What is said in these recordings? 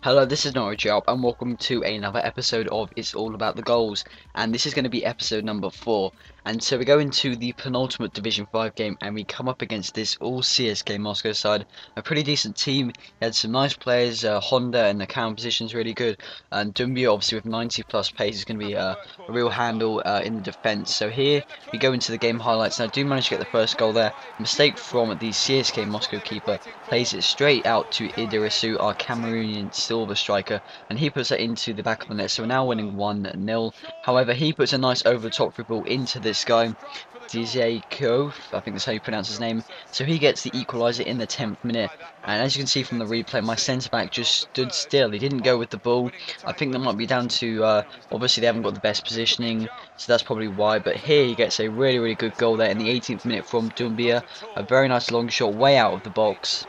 Hello, this is Norwich Up, and welcome to another episode of It's All About the Goals. And this is going to be episode number 4. And so we go into the penultimate Division 5 game, and we come up against this all CSK Moscow side. A pretty decent team. They had some nice players. Honda and the counter position is really good. And Dumbia, obviously, with 90 plus pace, is going to be a real handle in the defence. So here we go into the game highlights. And I do manage to get the first goal there. Mistake from the CSK Moscow keeper. Plays it straight out to Idrisu, our Cameroonian silver striker, and he puts it into the back of the net. So we're now winning 1-0. However, he puts a nice over the top free ball into this guy, Dzeko, I think that's how you pronounce his name. So he gets the equaliser in the 10th minute. And as you can see from the replay, my centre back just stood still. He didn't go with the ball. I think that might be down to obviously they haven't got the best positioning, so that's probably why. But here he gets a really good goal there in the 18th minute from Dumbia. A very nice long shot way out of the box.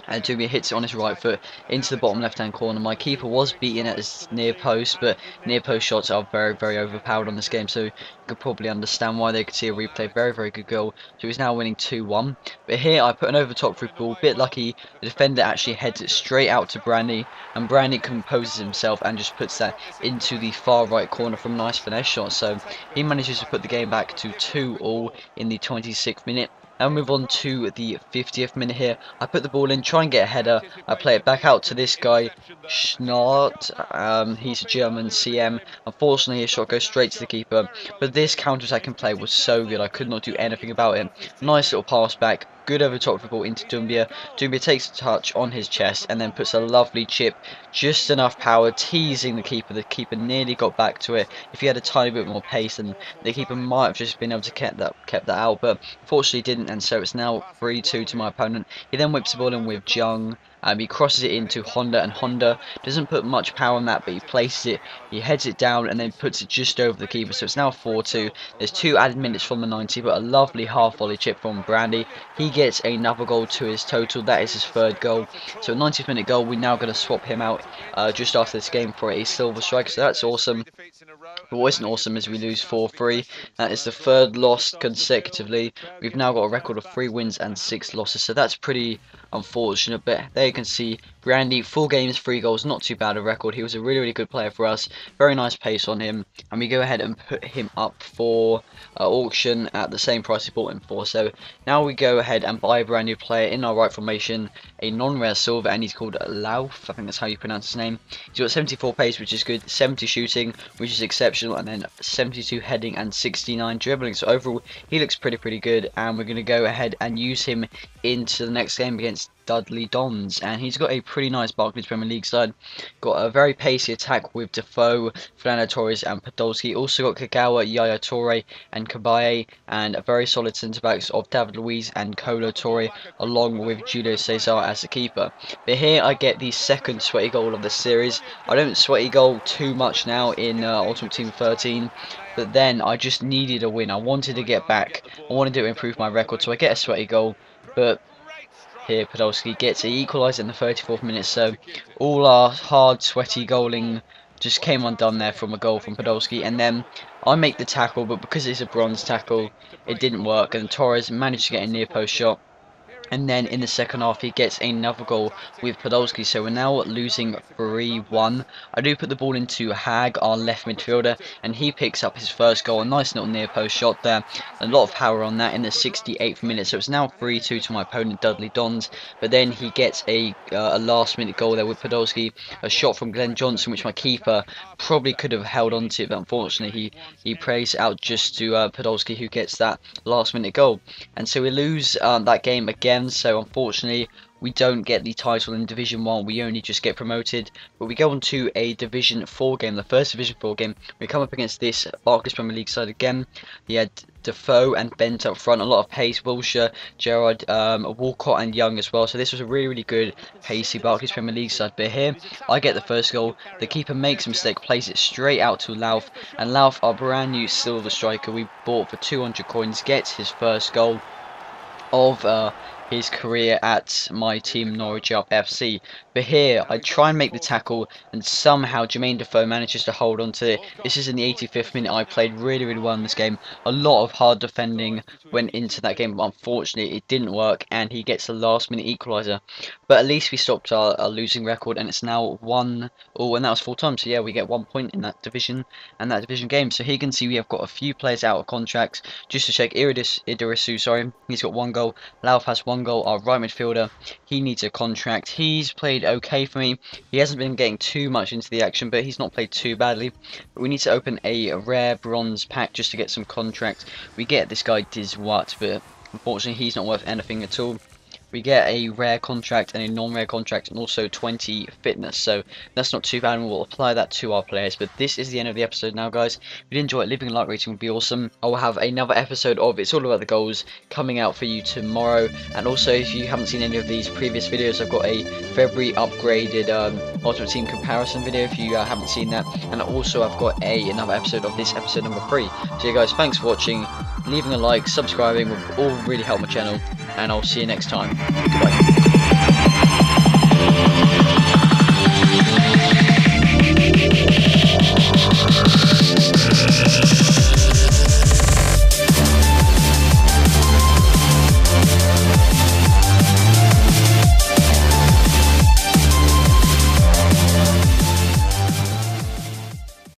And Dumbia hits it on his right foot into the bottom left hand corner. My keeper was beaten at his near post, but near post shots are very overpowered on this game, so you could probably understand why they could see a replay. Very good goal. So he's now winning 2-1. But here I put an over top free ball, bit lucky. The defender actually heads it straight out to Brandy, and Brandy composes himself and just puts that into the far right corner from nice finesse shot. So he manages to put the game back to 2-2 in the 26th minute. Now move on to the 50th minute here. I put the ball in, try and get a header. I play it back out to this guy, Schnart. He's a German CM. Unfortunately, his shot goes straight to the keeper. But this counter-attacking play was so good, I could not do anything about it. Nice little pass back. Good over top ball into Dumbia. Dumbia takes a touch on his chest and then puts a lovely chip. Just enough power, teasing the keeper. The keeper nearly got back to it. If he had a tiny bit more pace, then the keeper might have just been able to kept that out. But fortunately didn't, and so it's now 3-2 to my opponent. He then whips the ball in with Jung. He crosses it into Honda, and Honda doesn't put much power on that, but he places it, he heads it down, and then puts it just over the keeper. So it's now 4-2. There's 2 added minutes from the 90, but a lovely half volley chip from Brandy. He gets another goal to his total. That is his 3rd goal. So a 90th minute goal. We're now going to swap him out just after this game for a silver striker. So that's awesome. But what isn't awesome is we lose 4-3. That is the 3rd loss consecutively. We've now got a record of 3 wins and 6 losses. So that's pretty unfortunate, but there you can see Brandy, 4 games, 3 goals, not too bad a record. He was a really good player for us. Very nice pace on him, and we go ahead and put him up for auction at the same price we bought him for. So now we go ahead and buy a brand new player in our right formation, a non-rare silver, and he's called Lauf. I think that's how you pronounce his name. He's got 74 pace, which is good, 70 shooting, which is exceptional, and then 72 heading and 69 dribbling. So overall, he looks pretty good, and we're going to go ahead and use him into the next game against Dudley Dons, and he's got a pretty nice Barclays Premier League side. Got a very pacey attack with Defoe, Fernando Torres and Podolski. Also got Kagawa, Yaya Toure and Kabaye, and a very solid centre backs of David Luiz and Kolo Torre, along with Julio Cesar as the keeper. But here I get the 2nd sweaty goal of the series. I don't sweaty goal too much now in Ultimate Team 13, but then I just needed a win. I wanted to get back. I wanted to improve my record, so I get a sweaty goal. But here Podolski gets an equaliser in the 34th minute, so all our hard sweaty goaling just came undone there from a goal from Podolski. And then I make the tackle, but because it's a bronze tackle, it didn't work, and Torres managed to get a near post shot. And then in the second half, he gets another goal with Podolski. So we're now losing 3-1. I do put the ball into Hag, our left midfielder, and he picks up his 1st goal. A nice little near post shot there. A lot of power on that in the 68th minute. So it's now 3-2 to my opponent, Dudley Dons. But then he gets a last minute goal there with Podolski. A shot from Glenn Johnson, which my keeper probably could have held on to, but unfortunately he prays out just to Podolski, who gets that last minute goal. And so we lose that game again. So unfortunately we don't get the title in Division 1, we only just get promoted. But we go on to a Division 4 game, the 1st Division 4 game. We come up against this Barclays Premier League side again. He had Defoe and Bent up front, a lot of pace, Wilshere, Gerrard, Walcott and Young as well. So this was a really good pacey Barclays Premier League side. But here I get the 1st goal. The keeper makes a mistake, plays it straight out to Lauf, and Lauf, our brand new silver striker we bought for 200 coins, gets his 1st goal of his career at my team Norwich FC. But here, I try and make the tackle, and somehow Jermaine Defoe manages to hold on to it. This is in the 85th minute. I played really, really well in this game. A lot of hard defending went into that game, but unfortunately it didn't work, and he gets the last minute equaliser. But at least we stopped our losing record, and it's now 1-1, and that was full time. So yeah, we get 1 point in that division and that division game. So here you can see we have got a few players out of contracts. Just to check, Idrisu, sorry, he's got 1 goal. Lauf has 1 goal. Our right midfielder, he needs a contract. He's played okay for me. He hasn't been getting too much into the action, but he's not played too badly. But we need to open a rare bronze pack just to get some contracts. We get this guy Dizwat, but unfortunately he's not worth anything at all. We get a rare contract and a non-rare contract, and also 20 fitness, so that's not too bad, and we'll apply that to our players. But this is the end of the episode now, guys. If you did enjoy it, leaving a like rating would be awesome. I will have another episode of It's All About the Goals coming out for you tomorrow, and also if you haven't seen any of these previous videos, I've got a February upgraded Ultimate Team comparison video if you haven't seen that, and also I've got another episode of this, episode number 3. So yeah guys, thanks for watching, leaving a like, subscribing would all really help my channel, and I'll see you next time. Goodbye.